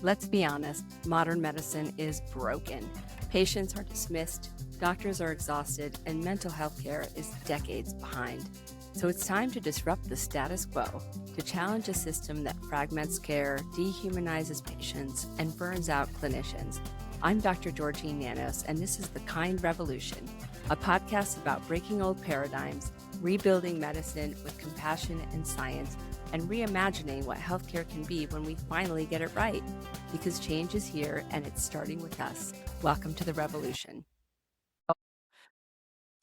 Let's be honest, modern medicine is broken. Patients are dismissed, doctors are exhausted, and mental health care is decades behind. So it's time to disrupt the status quo, to challenge a system that fragments care, dehumanizes patients, and burns out clinicians. I'm Dr. Georgine Nanos, and this is The Kind Revolution, a podcast about breaking old paradigms, rebuilding medicine with compassion and science, and reimagining what healthcare can be when we finally get it right. Because change is here, and it's starting with us. Welcome to the revolution.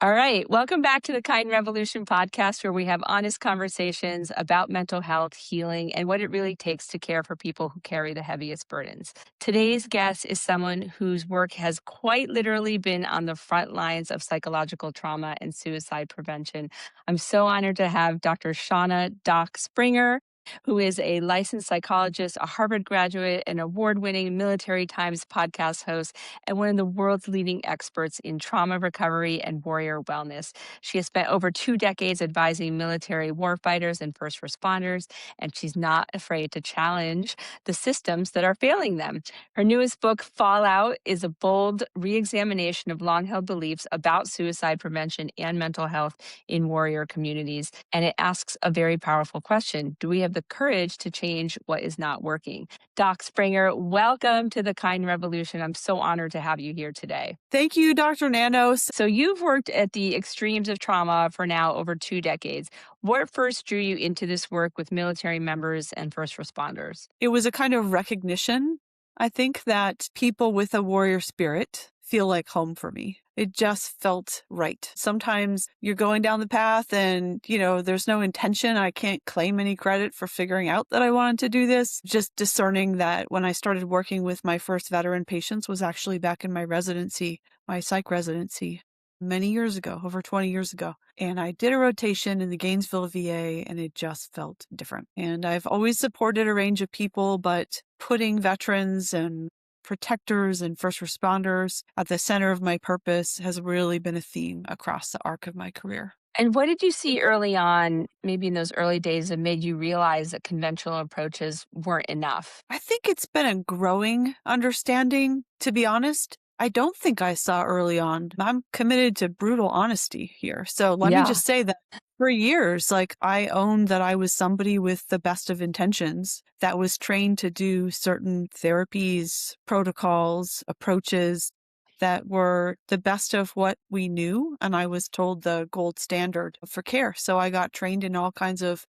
All right. Welcome back to the Kind Revolution podcast, where we have honest conversations about mental health, healing, and what it really takes to care for people who carry the heaviest burdens. Today's guest is someone whose work has quite literally been on the front lines of psychological trauma and suicide prevention. I'm so honored to have Dr. Shauna "Doc" Springer, who is a licensed psychologist, a Harvard graduate, an award-winning Military Times podcast host, and one of the world's leading experts in trauma recovery and warrior wellness. She has spent over 2 decades advising military warfighters and first responders, and she's not afraid to challenge the systems that are failing them. Her newest book, Fallout, is a bold re-examination of long-held beliefs about suicide prevention and mental health in warrior communities, and it asks a very powerful question. Do we have the courage to change what is not working? Doc Springer, welcome to the Kind Revolution. I'm so honored to have you here today. Thank you, Dr. Nanos. So you've worked at the extremes of trauma for now over 2 decades. What first drew you into this work with military members and first responders? It was a kind of recognition, I think, that people with a warrior spirit feel like home for me. It just felt right. Sometimes you're going down the path and, there's no intention. I can't claim any credit for figuring out that I wanted to do this. Just discerning that when I started working with my first veteran patients was actually back in my residency, my psych residency, many years ago, over 20 years ago. And I did a rotation in the Gainesville VA, and it just felt different. And I've always supported a range of people, but putting veterans and protectors and first responders at the center of my purpose has really been a theme across the arc of my career. And what did you see early on, maybe in those early days, that made you realize that conventional approaches weren't enough? I think it's been a growing understanding, to be honest. I don't think I saw early on. I'm committed to brutal honesty here. So let me just say that for years, I owned that I was somebody with the best of intentions that was trained to do certain therapies, protocols, approaches that were the best of what we knew. And I was told the gold standard for care. So I got trained in all kinds of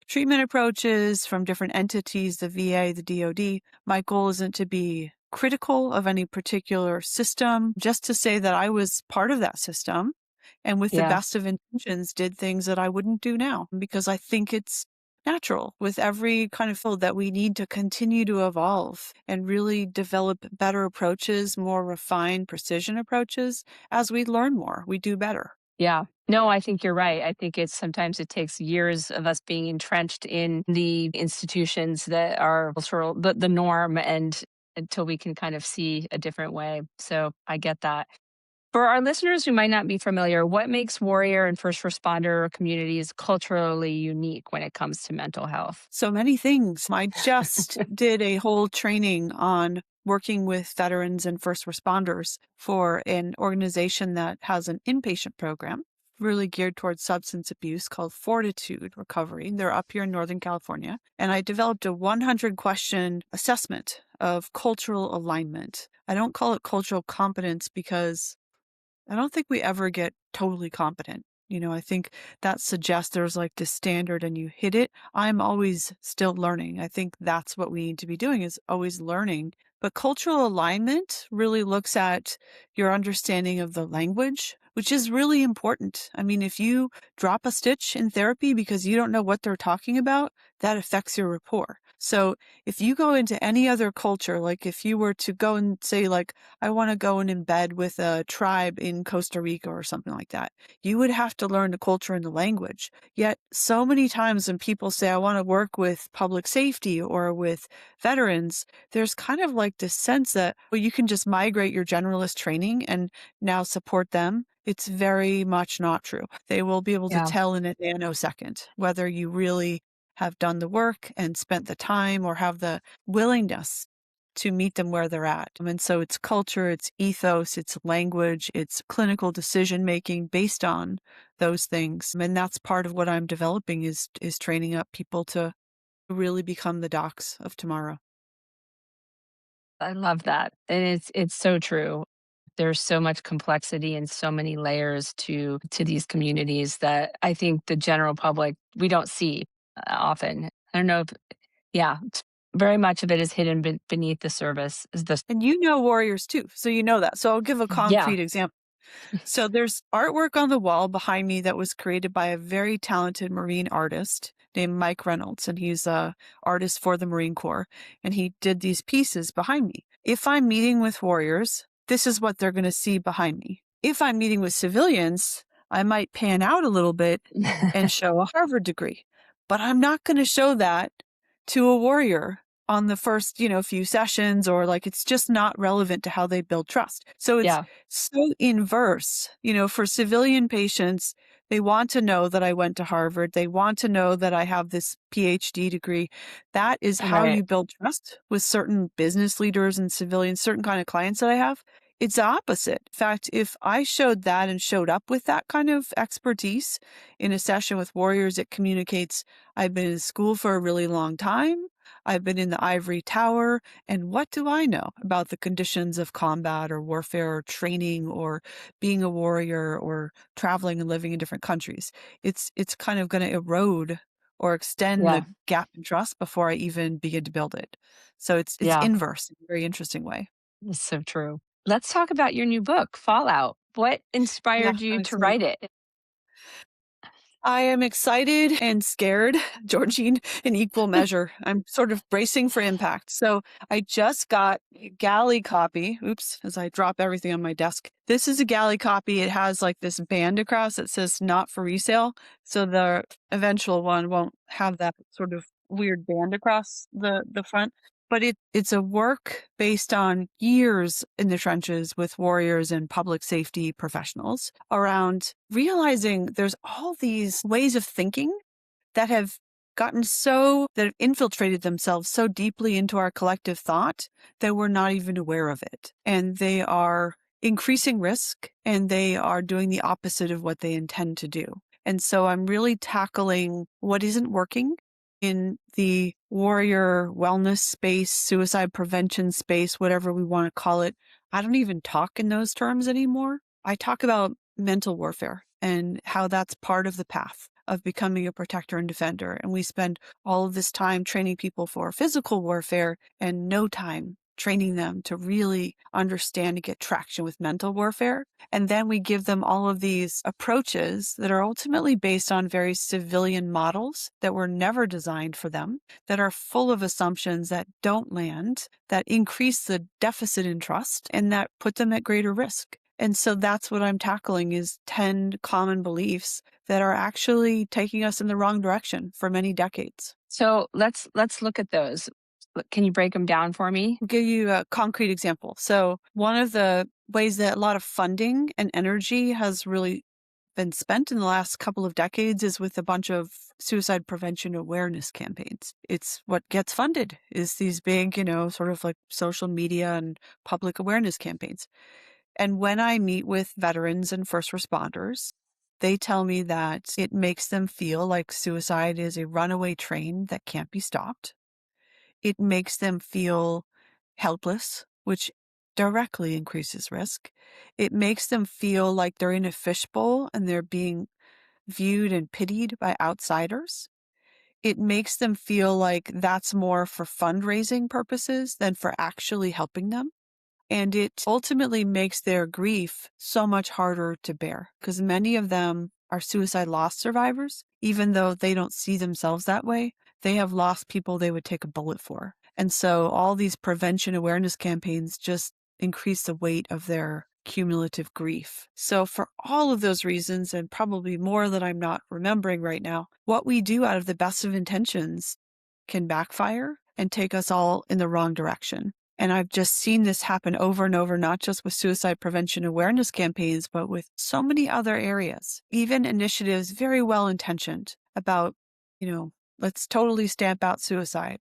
treatment approaches from different entities, the VA, the DoD. My goal isn't to be critical of any particular system, just to say that I was part of that system and with the best of intentions did things that I wouldn't do now, because I think it's natural with every kind of field that we need to continue to evolve and really develop better approaches, more refined precision approaches. As we learn more, we do better. Yeah. No, I think you're right. I think sometimes it takes years of us being entrenched in the institutions that are sort of the norm, and until we can kind of see a different way. So I get that. For our listeners who might not be familiar, what makes warrior and first responder communities culturally unique when it comes to mental health? So many things. I just did a whole training on working with veterans and first responders for an organization that has an inpatient program really geared towards substance abuse called Fortitude Recovery. They're up here in Northern California. And I developed a 100-question assessment of cultural alignment. I don't call it cultural competence because I don't think we ever get totally competent. I think that suggests there's this standard and you hit it. I'm always still learning. I think that's what we need to be doing, is always learning. But cultural alignment really looks at your understanding of the language, which is really important. I mean, if you drop a stitch in therapy because you don't know what they're talking about, that affects your rapport. So if you go into any other culture, if you were to go and say, I want to go and embed with a tribe in Costa Rica or something like that, you would have to learn the culture and the language. Yet so many times when people say, I want to work with public safety or with veterans, there's kind of this sense that, well, you can just migrate your generalist training and now support them. It's very much not true. They will be able to tell in a nanosecond whether you really have done the work and spent the time or have the willingness to meet them where they're at. And so it's culture, it's ethos, it's language, it's clinical decision making based on those things. And that's part of what I'm developing is training up people to really become the docs of tomorrow. I love that. And it's so true. There's so much complexity and so many layers to these communities that I think the general public we don't see often. I don't know if yeah, very much of it is hidden beneath the surface. Is the And you know warriors too, so you know that. So I'll give a yeah, concrete example. So there's artwork on the wall behind me that was created by a very talented marine artist named Mike Reynolds, and he's a artist for the Marine Corps, and he did these pieces behind me. If I'm meeting with warriors, this is what they're going to see behind me. If I'm meeting with civilians, I might pan out a little bit and show a Harvard degree, but I'm not going to show that to a warrior on the first, few sessions, or like it's just not relevant to how they build trust. So it's yeah, so inverse, for civilian patients, they want to know that I went to Harvard. They want to know that I have this PhD degree. That is how right, you build trust with certain business leaders and civilians, certain kind of clients that I have. It's the opposite. In fact, if I showed that and showed up with that kind of expertise in a session with warriors, it communicates I've been in school for a really long time. I've been in the ivory tower. And what do I know about the conditions of combat or warfare or training or being a warrior or traveling and living in different countries? It's kind of going to erode or extend yeah, the gap in trust before I even begin to build it. So it's yeah. inverse in a very interesting way. It's so true. Let's talk about your new book, Fallout. What Yeah, inspired you I'm to excited. write it? I am excited and scared, Georgine, in equal measure. I'm sort of bracing for impact. So I just got a galley copy. Oops, as I drop everything on my desk. This is a galley copy. It has like this band across that says not for resale. So the eventual one won't have that sort of weird band across the front. But it's a work based on years in the trenches with warriors and public safety professionals around realizing there's all these ways of thinking that have that have infiltrated themselves so deeply into our collective thought that we're not even aware of it. And they are increasing risk and they are doing the opposite of what they intend to do. And so I'm really tackling what isn't working in the warrior wellness space, suicide prevention space, whatever we want to call it. I don't even talk in those terms anymore. I talk about mental warfare and how that's part of the path of becoming a protector and defender. And we spend all of this time training people for physical warfare and no time training them to really understand and get traction with mental warfare. And then we give them all of these approaches that are ultimately based on very civilian models that were never designed for them, that are full of assumptions that don't land, that increase the deficit in trust, and that put them at greater risk. And so that's what I'm tackling is 10 common beliefs that are actually taking us in the wrong direction for many decades. So let's look at those. Can you break them down for me? I'll give you a concrete example. So one of the ways that a lot of funding and energy has really been spent in the last couple of decades is with a bunch of suicide prevention awareness campaigns. It's what gets funded is these big, sort of like social media and public awareness campaigns. And when I meet with veterans and first responders, they tell me that it makes them feel like suicide is a runaway train that can't be stopped. It makes them feel helpless, which directly increases risk. It makes them feel like they're in a fishbowl and they're being viewed and pitied by outsiders. It makes them feel like that's more for fundraising purposes than for actually helping them. And it ultimately makes their grief so much harder to bear because many of them are suicide loss survivors. Even though they don't see themselves that way, they have lost people they would take a bullet for. And so all these prevention awareness campaigns just increase the weight of their cumulative grief. So for all of those reasons, and probably more that I'm not remembering right now, what we do out of the best of intentions can backfire and take us all in the wrong direction. And I've just seen this happen over and over, not just with suicide prevention awareness campaigns, but with so many other areas, even initiatives very well intentioned about, let's totally stamp out suicide.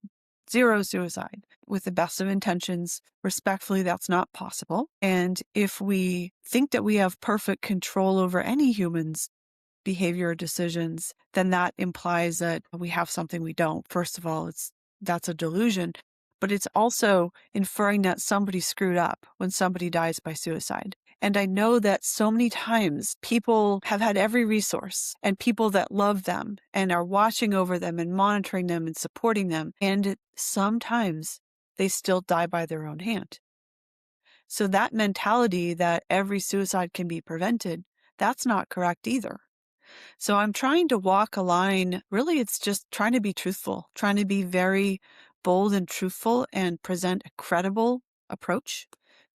zero suicide. With the best of intentions, respectfully, that's not possible. And if we think that we have perfect control over any human's behavior or decisions, then that implies that we have something we don't. First of all, that's a delusion, but it's also inferring that somebody screwed up when somebody dies by suicide. And I know that so many times people have had every resource and people that love them and are watching over them and monitoring them and supporting them. And sometimes they still die by their own hand. So that mentality that every suicide can be prevented, that's not correct either. So I'm trying to walk a line. Really, it's just trying to be truthful, trying to be very bold and truthful and present a credible approach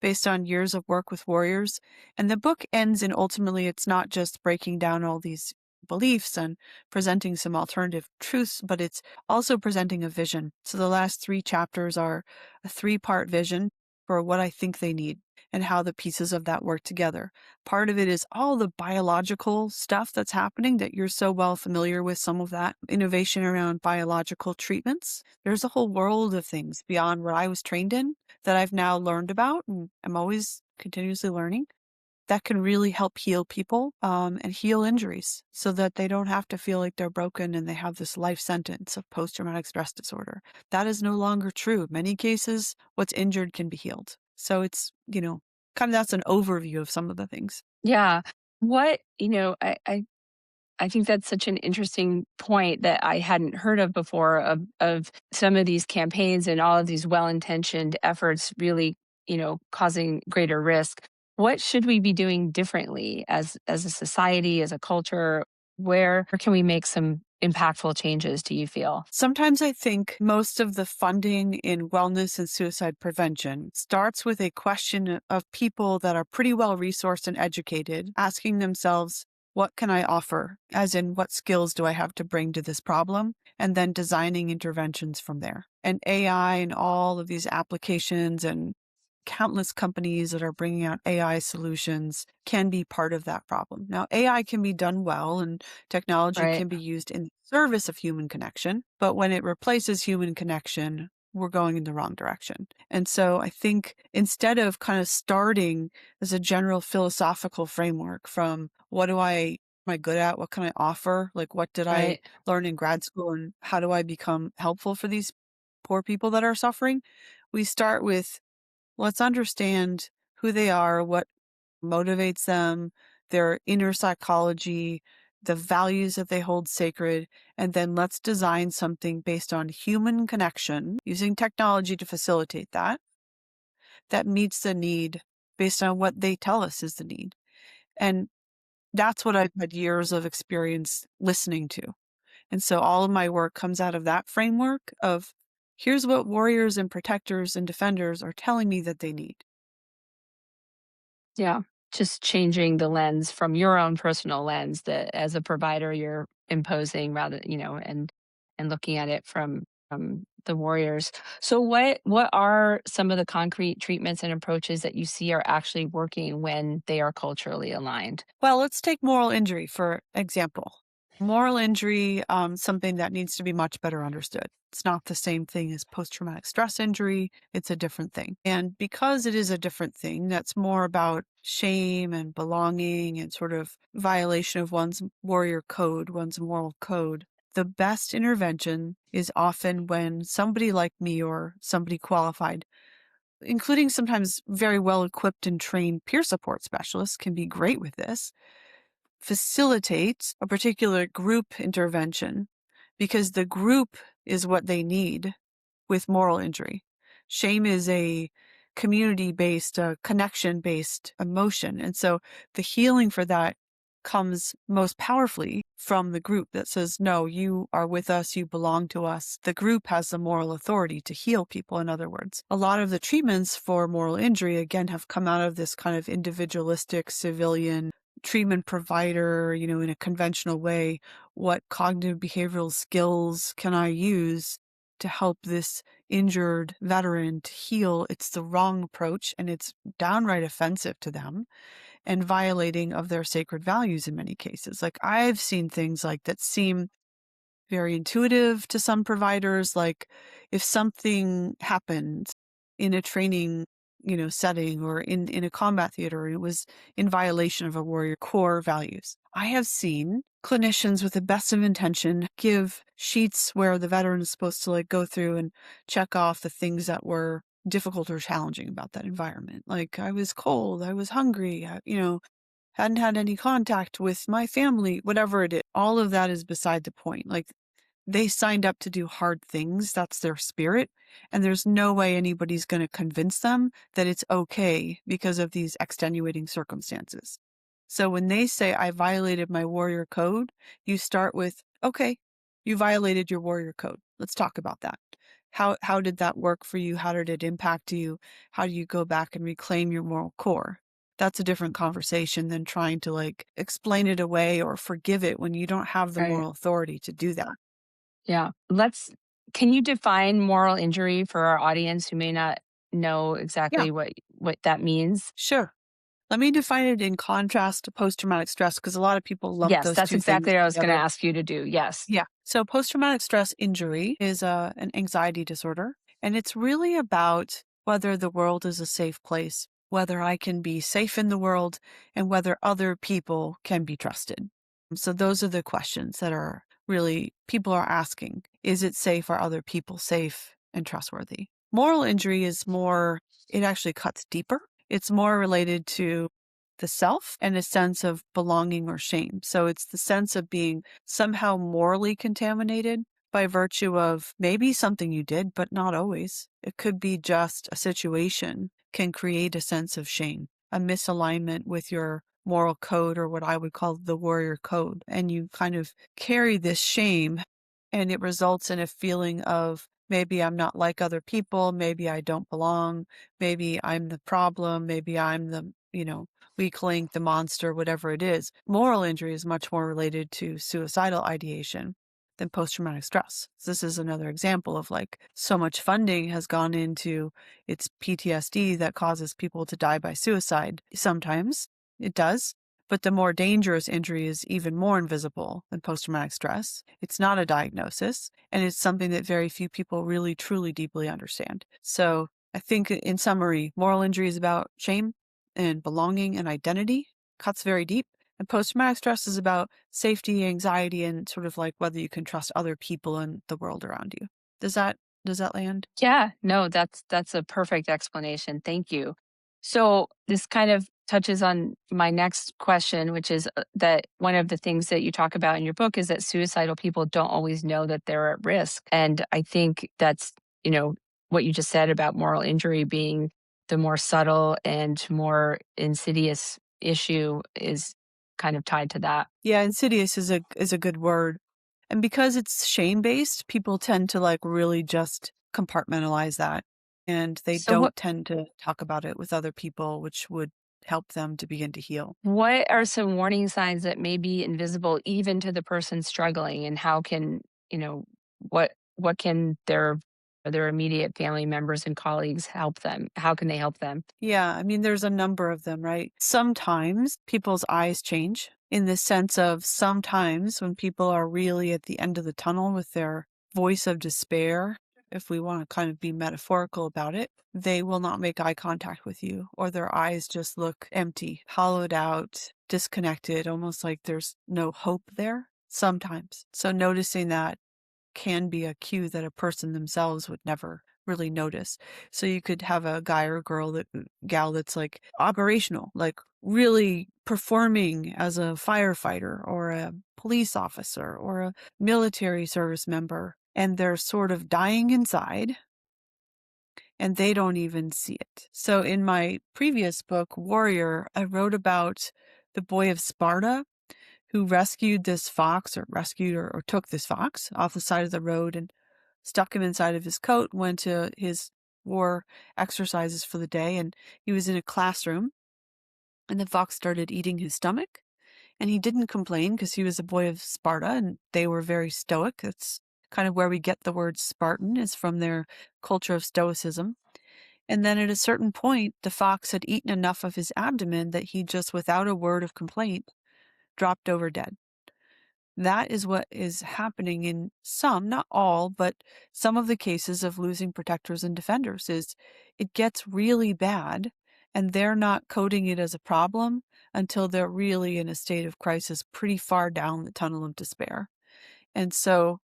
based on years of work with warriors. And the book ends in ultimately, it's not just breaking down all these beliefs and presenting some alternative truths, but it's also presenting a vision. So the last 3 chapters are a 3-part vision for what I think they need and how the pieces of that work together. Part of it is all the biological stuff that's happening that you're so well familiar with, some of that innovation around biological treatments. There's a whole world of things beyond what I was trained in that I've now learned about, and I'm always continuously learning, that can really help heal people and heal injuries so that they don't have to feel like they're broken and they have this life sentence of post-traumatic stress disorder. That is no longer true. In many cases, what's injured can be healed. So it's, kind of that's an overview of some of the things. Yeah. What, I think that's such an interesting point that I hadn't heard of before of some of these campaigns and all of these well-intentioned efforts really, causing greater risk. What should we be doing differently as a society, as a culture? Where can we make some impactful changes, do you feel? Sometimes I think most of the funding in wellness and suicide prevention starts with a question of people that are pretty well resourced and educated, asking themselves, what can I offer? As in, what skills do I have to bring to this problem? And then designing interventions from there. And AI and all of these applications and countless companies that are bringing out AI solutions can be part of that problem. Now, AI can be done well and technology Right. can be used in service of human connection, but when it replaces human connection, we're going in the wrong direction. And so I think instead of kind of starting as a general philosophical framework from what am I good at? What can I offer? Like, what did I Right. learn in grad school and how do I become helpful for these poor people that are suffering? We start with, let's understand who they are, what motivates them, their inner psychology, the values that they hold sacred, and then let's design something based on human connection, using technology to facilitate that, that meets the need based on what they tell us is the need. And that's what I've had years of experience listening to. And so all of my work comes out of that framework of here's what warriors and protectors and defenders are telling me that they need. Yeah. Just changing the lens from your own personal lens that as a provider you're imposing rather, and looking at it from the warriors. So what are some of the concrete treatments and approaches that you see are actually working when they are culturally aligned? Well, let's take moral injury for example. Moral injury, something that needs to be much better understood. It's not the same thing as post-traumatic stress injury. It's a different thing. And because it is a different thing, that's more about shame and belonging and sort of violation of one's warrior code, one's moral code. The best intervention is often when somebody like me or somebody qualified, including sometimes very well equipped and trained peer support specialists, can be great with this, facilitates a particular group intervention because the group is what they need with moral injury. Shame is a community-based, connection-based emotion. And so the healing for that comes most powerfully from the group that says, no, you are with us, you belong to us. The group has the moral authority to heal people, in other words. A lot of the treatments for moral injury, again, have come out of this kind of individualistic civilian treatment provider, in a conventional way. What cognitive behavioral skills can I use to help this injured veteran to heal? It's the wrong approach and it's downright offensive to them and violating of their sacred values in many cases. Like I've seen things like that seem very intuitive to some providers. Like if something happened in a training, setting or in a combat theater, it was in violation of a warrior core values. I have seen clinicians with the best of intention give sheets where the veteran is supposed to like go through and check off the things that were difficult or challenging about that environment. Like I was cold, I was hungry, hadn't had any contact with my family, whatever it is. All of that is beside the point. Like they signed up to do hard things. That's their spirit. And there's no way anybody's going to convince them that it's okay because of these extenuating circumstances. So when they say, I violated my warrior code, you start with, okay, you violated your warrior code. Let's talk about that. How did that work for you? How did it impact you? How do you go back and reclaim your moral core? That's a different conversation than trying to like explain it away or forgive it when you don't have the Right. moral authority to do that. Yeah. Can you define moral injury for our audience who may not know Yeah, exactly what that means? sure. Let me define it in contrast to post-traumatic stress because a lot of people lump Yes, those that's two things exactly what I was going to together. ask you to do. Yes. Yeah. So post-traumatic stress injury is an anxiety disorder, and it's really about whether the world is a safe place, whether I can be safe in the world, and whether other people can be trusted. So those are the questions that are really people are asking. Is it safe? Are other people safe and trustworthy? Moral injury is more, it actually cuts deeper. It's more related to the self and a sense of belonging or shame. So it's the sense of being somehow morally contaminated by virtue of maybe something you did, but not always. It could be just a situation can create a sense of shame, a misalignment with your moral code or what I would call the warrior code. And you kind of carry this shame and it results in a feeling of maybe I'm not like other people. Maybe I don't belong. Maybe I'm the problem. Maybe I'm the, weak link, the monster, whatever it is. Moral injury is much more related to suicidal ideation than post-traumatic stress. So this is another example of like so much funding has gone into it's PTSD that causes people to die by suicide. Sometimes it does, but the more dangerous injury is even more invisible than post-traumatic stress. It's not a diagnosis, and it's something that very few people really, truly, deeply understand. So I think in summary, moral injury is about shame and belonging and identity, cuts very deep. And post-traumatic stress is about safety, anxiety, and sort of like whether you can trust other people and the world around you. Does that land? Yeah, no, that's a perfect explanation. Thank you. So this kind of touches on my next question, which is that one of the things that you talk about in your book is that suicidal people don't always know that they're at risk. And I think that's, what you just said about moral injury being the more subtle and more insidious issue is kind of tied to that. Yeah, insidious is a good word. And because it's shame-based, people tend to like really just compartmentalize that. And they So what don't tend to talk about it with other people, which would help them to begin to heal. What are some warning signs that may be invisible even to the person struggling, and how can, you know, what can their immediate family members and colleagues help them? How can they help them? Yeah, I mean, there's a number of them, right? Sometimes people's eyes change in the sense of sometimes when people are really at the end of the tunnel with their voice of despair, if we want to kind of be metaphorical about it, they will not make eye contact with you, or their eyes just look empty, hollowed out, disconnected, almost like there's no hope there sometimes. So noticing that can be a cue that a person themselves would never really notice. So you could have a guy or gal that's like operational, like really performing as a firefighter or a police officer or a military service member, and they're sort of dying inside and they don't even see it. So in my previous book, Warrior, I wrote about the boy of Sparta who rescued this fox or rescued or took this fox off the side of the road and stuck him inside of his coat, went to his war exercises for the day. And he was in a classroom and the fox started eating his stomach. And he didn't complain because he was a boy of Sparta and they were very stoic. That's kind of where we get the word Spartan is from their culture of stoicism. And then at a certain point, the fox had eaten enough of his abdomen that he just, without a word of complaint, dropped over dead. That is what is happening in some, not all, but some of the cases of losing protectors and defenders is it gets really bad and they're not coding it as a problem until they're really in a state of crisis pretty far down the tunnel of despair. And so,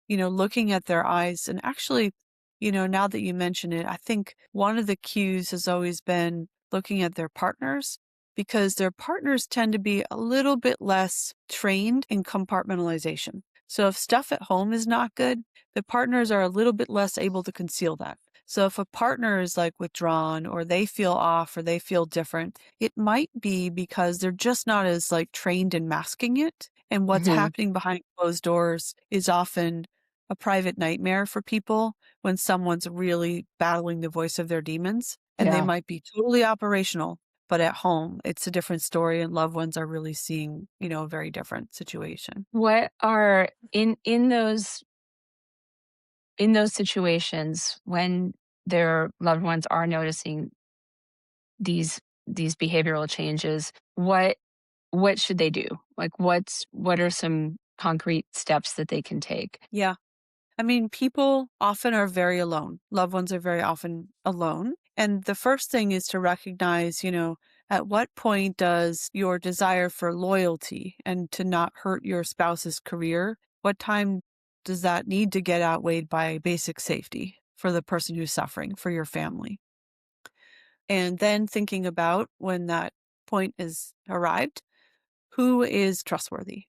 looking at their eyes and actually, now that you mention it, I think one of the cues has always been looking at their partners because their partners tend to be a little bit less trained in compartmentalization. So if stuff at home is not good, the partners are a little bit less able to conceal that. So if a partner is like withdrawn or they feel off or they feel different, it might be because they're just not as like trained in masking it. And what's Hmm. happening behind closed doors is often a private nightmare for people when someone's really battling the voice of their demons and they Yeah. might be totally operational, but at home it's a different story and loved ones are really seeing, a very different situation. What are in those situations when their loved ones are noticing these these behavioral changes, what should they do? Like what are some concrete steps that they can take? Yeah. I mean, people often are very alone. Loved ones are very often alone. And the first thing is to recognize, at what point does your desire for loyalty and to not hurt your spouse's career, what time does that need to get outweighed by basic safety for the person who's suffering, for your family? And then thinking about when that point is arrived, who is trustworthy?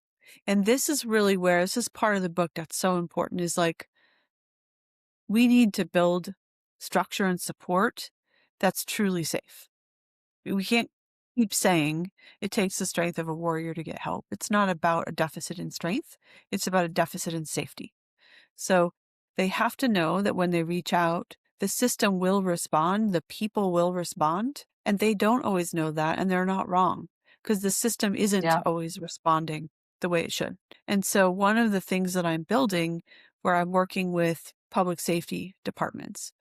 And this is really where this is part of the book that's so important is like, we need to build structure and support that's truly safe. We can't keep saying it takes the strength of a warrior to get help. It's not about a deficit in strength, it's about a deficit in safety. So they have to know that when they reach out, the system will respond, the people will respond, and they don't always know that, and they're not wrong because the system isn't Yeah. always responding the way it should. And so one of the things that I'm building where I'm working with public safety departments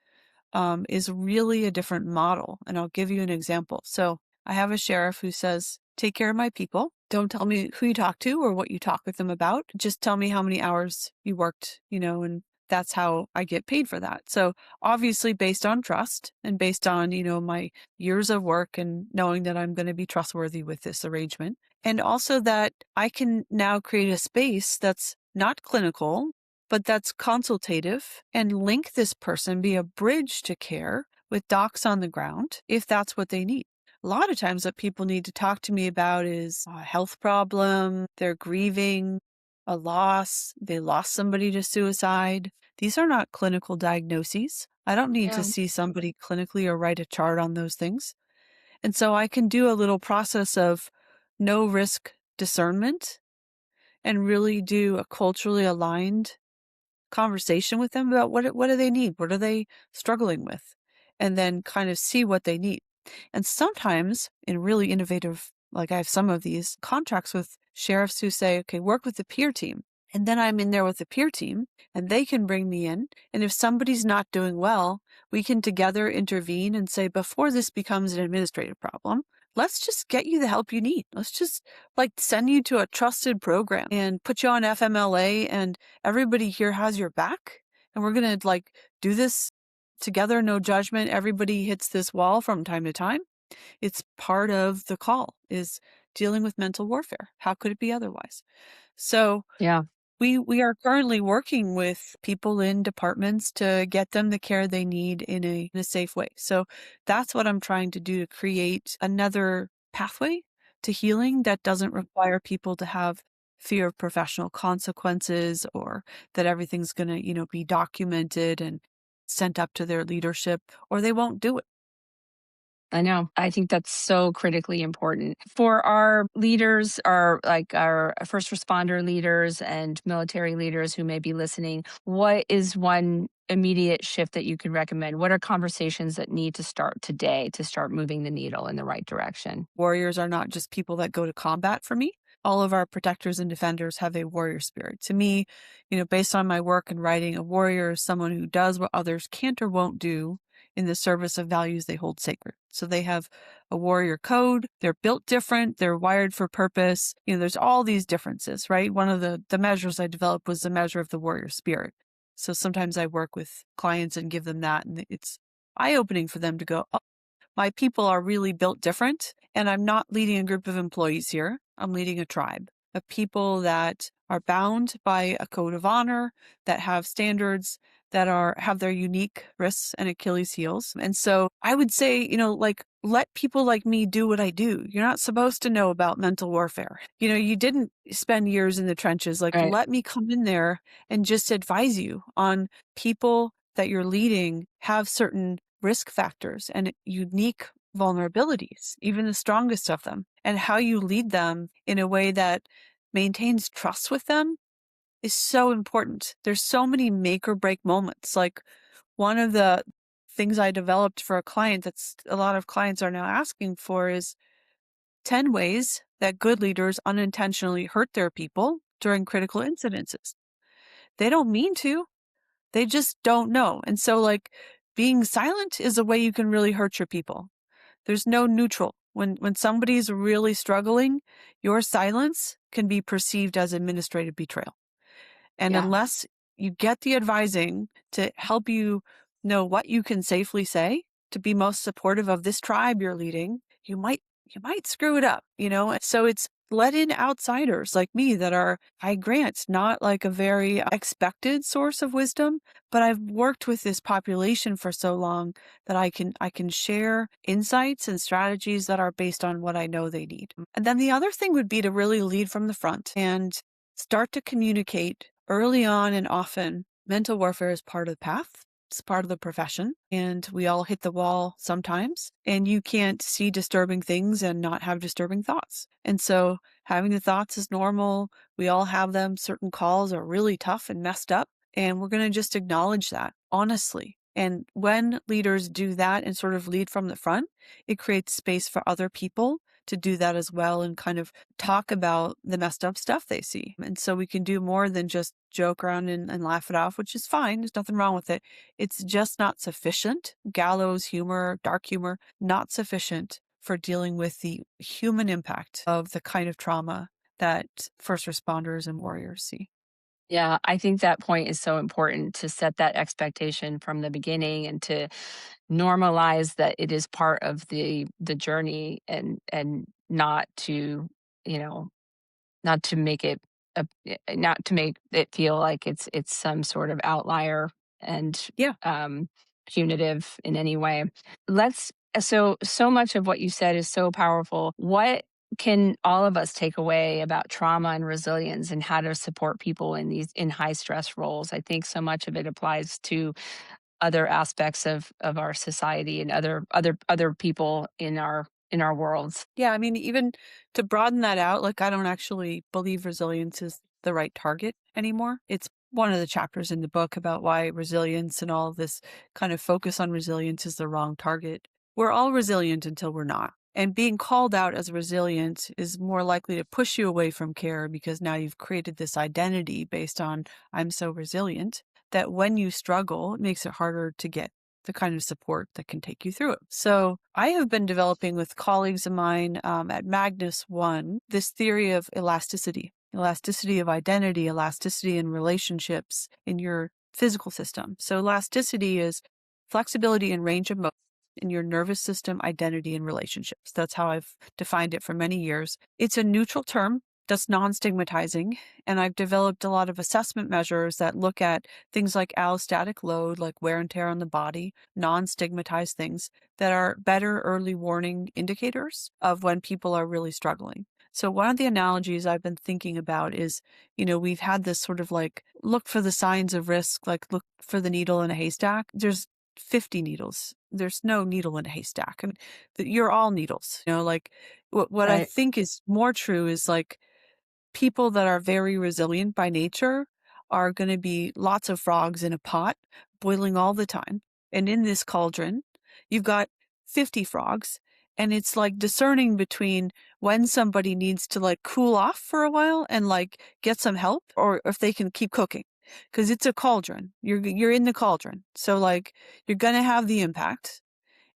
is really a different model. And I'll give you an example. So I have a sheriff who says, take care of my people. Don't tell me who you talk to or what you talk with them about. Just tell me how many hours you worked, and that's how I get paid for that. So obviously based on trust and based on, my years of work and knowing that I'm going to be trustworthy with this arrangement. And also that I can now create a space that's not clinical, but that's consultative and link this person, be a bridge to care with docs on the ground if that's what they need. A lot of times, what people need to talk to me about is a health problem, they're grieving, a loss, they lost somebody to suicide. These are not clinical diagnoses. I don't need to Yeah. see somebody clinically or write a chart on those things. And so I can do a little process of no risk discernment and really do a culturally aligned conversation with them about what do they need? What are they struggling with? And then kind of see what they need. And sometimes in really innovative, like I have some of these contracts with sheriffs who say, okay, work with the peer team. And then I'm in there with the peer team and they can bring me in. And if somebody's not doing well, we can together intervene and say, before this becomes an administrative problem, let's just get you the help you need. Let's just like send you to a trusted program and put you on FMLA and everybody here has your back. And we're going to like do this together, no judgment. Everybody hits this wall from time to time. It's part of the call is dealing with mental warfare. How could it be otherwise? So Yeah. we are currently working with people in departments to get them the care they need in a safe way. So that's what I'm trying to do to create another pathway to healing that doesn't require people to have fear of professional consequences or that everything's going to, be documented and sent up to their leadership or they won't do it. I know. I think that's so critically important for our leaders, our first responder leaders and military leaders who may be listening. What is one immediate shift that you could recommend? What are conversations that need to start today to start moving the needle in the right direction? Warriors are not just people that go to combat for me. All of our protectors and defenders have a warrior spirit. To me, based on my work and writing, a warrior is someone who does what others can't or won't do in the service of values they hold sacred. So they have a warrior code. They're built different. They're wired for purpose. There's all these differences, right? One of the measures I developed was the measure of the warrior spirit. So sometimes I work with clients and give them that, and it's eye-opening for them to go, oh, my people are really built different, and I'm not leading a group of employees here. I'm leading a tribe of people that are bound by a code of honor, that have standards, that have their unique risks and Achilles heels. And so I would say, let people like me do what I do. You're not supposed to know about mental warfare. You didn't spend years in the trenches. Right. Let me come in there and just advise you on people that you're leading have certain risk factors and unique vulnerabilities, even the strongest of them, and how you lead them in a way that maintains trust with them is so important. There's so many make or break moments. Like one of the things I developed for a client that's a lot of clients are now asking for is 10 ways that good leaders unintentionally hurt their people during critical incidences. They don't mean to, they just don't know. And so being silent is a way you can really hurt your people. There's no neutral. When somebody's really struggling, your silence can be perceived as administrative betrayal. And Yeah. unless you get the advising to help you know what you can safely say to be most supportive of this tribe you're leading, you might screw it up, So it's let in outsiders like me that are, I grant, not like a very expected source of wisdom, but I've worked with this population for so long that I can share insights and strategies that are based on what I know they need. And then the other thing would be to really lead from the front and start to communicate early on and often. Mental warfare is part of the path. It's part of the profession, and we all hit the wall sometimes, and you can't see disturbing things and not have disturbing thoughts. And so having the thoughts is normal. We all have them. Certain calls are really tough and messed up, and we're going to just acknowledge that honestly. And when leaders do that and sort of lead from the front, it creates space for other people to do that as well and kind of talk about the messed up stuff they see. And so we can do more than just joke around and laugh it off, which is fine. There's nothing wrong with it. It's just not sufficient. Gallows humor, dark humor, not sufficient for dealing with the human impact of the kind of trauma that first responders and warriors see. Yeah, I think that point is so important to set that expectation from the beginning and to normalize that it is part of the journey and not to, you know, not to make it not to make it feel like it's some sort of outlier and Yeah. punitive in any way. So much of what you said is so powerful. What can all of us take away about trauma and resilience and how to support people in high stress roles? I think so much of it applies to other aspects of our society and other people in our worlds. Yeah, I mean, even to broaden that out, I don't actually believe resilience is the right target anymore. It's one of the chapters in the book about why resilience and all of this kind of focus on resilience is the wrong target. We're all resilient until we're not. And being called out as resilient is more likely to push you away from care because now you've created this identity based on I'm so resilient that when you struggle, it makes it harder to get the kind of support that can take you through it. So I have been developing with colleagues of mine at Magnus One, this theory of elasticity of identity, elasticity in relationships in your physical system. So elasticity is flexibility and range of motion in your nervous system, identity, and relationships. That's how I've defined it for many years. It's a neutral term that's non-stigmatizing, and I've developed a lot of assessment measures that look at things like allostatic load, like wear and tear on the body, non-stigmatized things that are better early warning indicators of when people are really struggling. So one of the analogies I've been thinking about is, we've had this sort of look for the signs of risk, look for the needle in a haystack. There's 50 needles. There's no needle in a haystack. I mean, you're all needles. What I Right. think is more true is people that are very resilient by nature are going to be lots of frogs in a pot boiling all the time. And in this cauldron, you've got 50 frogs. And it's discerning between when somebody needs to cool off for a while and get some help or if they can keep cooking. because it's a cauldron. You're in the cauldron. So like you're going to have the impact,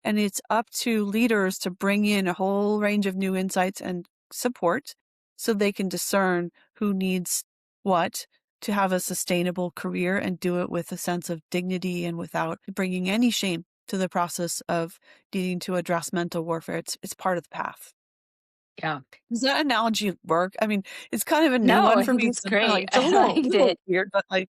and it's up to leaders to bring in a whole range of new insights and support so they can discern who needs what to have a sustainable career and do it with a sense of dignity and without bringing any shame to the process of needing to address mental warfare. It's part of the path. Yeah. Does that analogy work? I mean, it's kind of a new No, one I for think me. it's So I'm kind of great. like, it's a I liked little it. weird, but like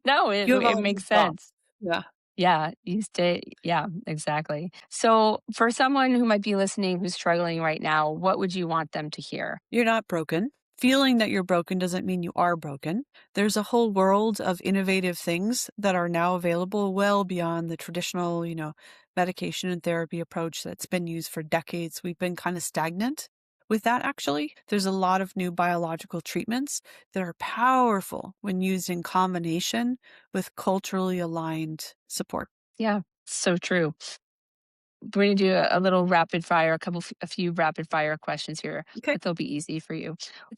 No, you have it all these makes thoughts. sense. Yeah. Yeah, you stay yeah, exactly. So, for someone who might be listening who's struggling right now, what would you want them to hear? You're not broken. Feeling that you're broken doesn't mean you are broken. There's a whole world of innovative things that are now available well beyond the traditional, medication and therapy approach that's been used for decades. We've been kind of stagnant with that, actually. There's a lot of new biological treatments that are powerful when used in combination with culturally aligned support. Yeah, so true. We're gonna do a little rapid fire, a few rapid fire questions here, Okay. but they'll be easy for you.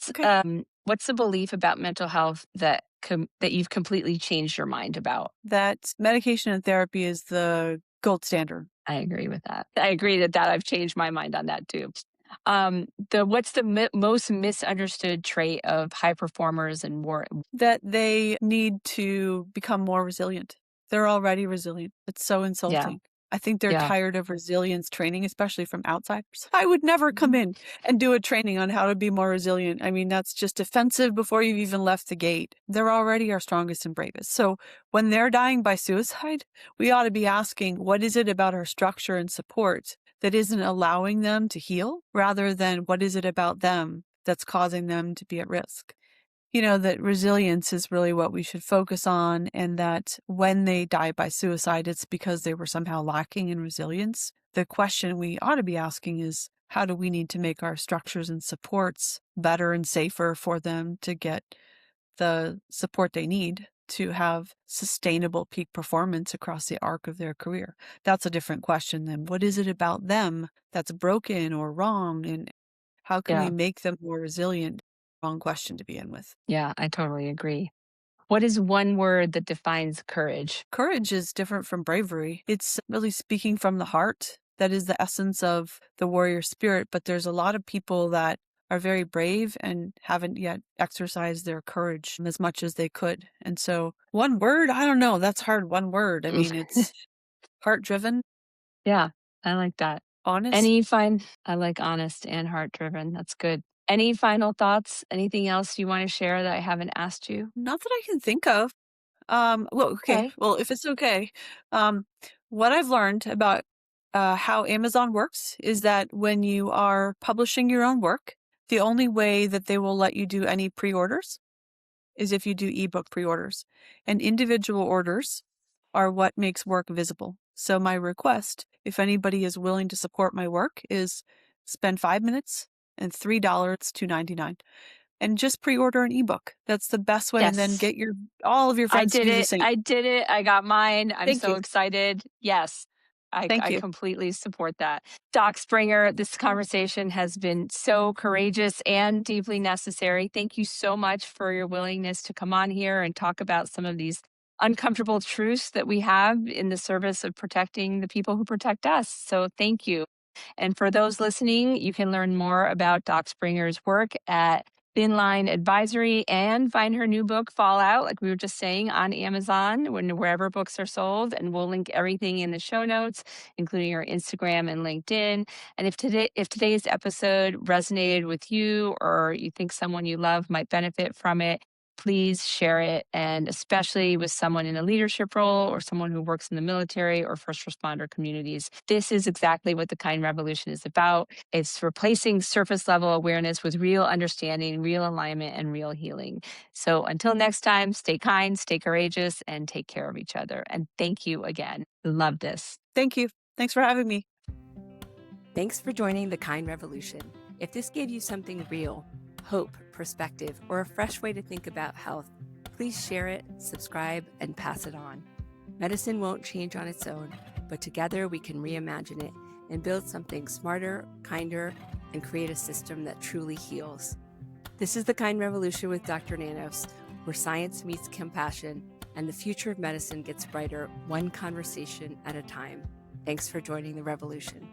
Okay. What's the belief about mental health that you've completely changed your mind about? That medication and therapy is the gold standard. I agree with that. I agree that I've changed my mind on that too. What's the most misunderstood trait of high performers and war? That they need to become more resilient. They're already resilient. It's so Yeah, insulting. I think they're yeah. tired of resilience training, especially from outsiders. I would never come Mhm. in and do a training on how to be more resilient. I mean, that's just offensive before you've even left the gate. They're already our strongest and bravest. So when they're dying by suicide, we ought to be asking, what is it about our structure and support that isn't allowing them to heal, rather than what is it about them that's causing them to be at risk? That resilience is really what we should focus on, and that when they die by suicide, it's because they were somehow lacking in resilience. The question we ought to be asking is, how do we need to make our structures and supports better and safer for them to get the support they need to have sustainable peak performance across the arc of their career? That's a different question than what is it about them that's broken or wrong, and how can we Yeah, make them more resilient? Wrong question to begin with. yeah, I totally agree. What is one word that defines courage? Courage is different from bravery. It's really speaking from the heart. That is the essence of the warrior spirit. But there's a lot of people that are very brave and haven't yet exercised their courage as much as they could. And so, one word, I don't know. That's hard. One word. I mean, it's heart driven, Yeah, I like that. honest. I like honest and heart driven. That's good. Any final thoughts? Anything else you want to share that I haven't asked you? Not that I can think of. Well, okay. Okay. Well, if it's okay, um, what I've learned about how Amazon works is that when you are publishing your own work, the only way that they will let you do any pre-orders is if you do ebook pre-orders, and individual orders are what makes work visible. So my request, if anybody is willing to support my work, is spend 5 minutes and $3.99 and just pre-order an ebook. That's the best way, and then Yes. get all of your I friends to did do the it. same. I did it. I got mine. I'm Thank so you. excited. Yes. Thank I you. completely support that. Doc Springer, this conversation has been so courageous and deeply necessary. Thank you so much for your willingness to come on here and talk about some of these uncomfortable truths that we have in the service of protecting the people who protect us. So thank you. And for those listening, you can learn more about Doc Springer's work at Thin Line Advisory and find her new book, Fallout, like we were just saying, on Amazon, wherever books are sold. And we'll link everything in the show notes, including her Instagram and LinkedIn. And if today's episode resonated with you or you think someone you love might benefit from it, please share it, and especially with someone in a leadership role or someone who works in the military or first responder communities. This is exactly what the Kind Revolution is about. It's replacing surface level awareness with real understanding, real alignment, and real healing. So until next time, stay kind, stay courageous, and take care of each other. And thank you again. Love this. Thank you. Thanks for having me. Thanks for joining the Kind Revolution. If this gave you something real, hope, perspective, or a fresh way to think about health, please share it, subscribe, and pass it on. Medicine won't change on its own, but together we can reimagine it and build something smarter, kinder, and create a system that truly heals. This is the Kind Revolution with Dr. Nanos, where science meets compassion and the future of medicine gets brighter one conversation at a time. Thanks for joining the revolution.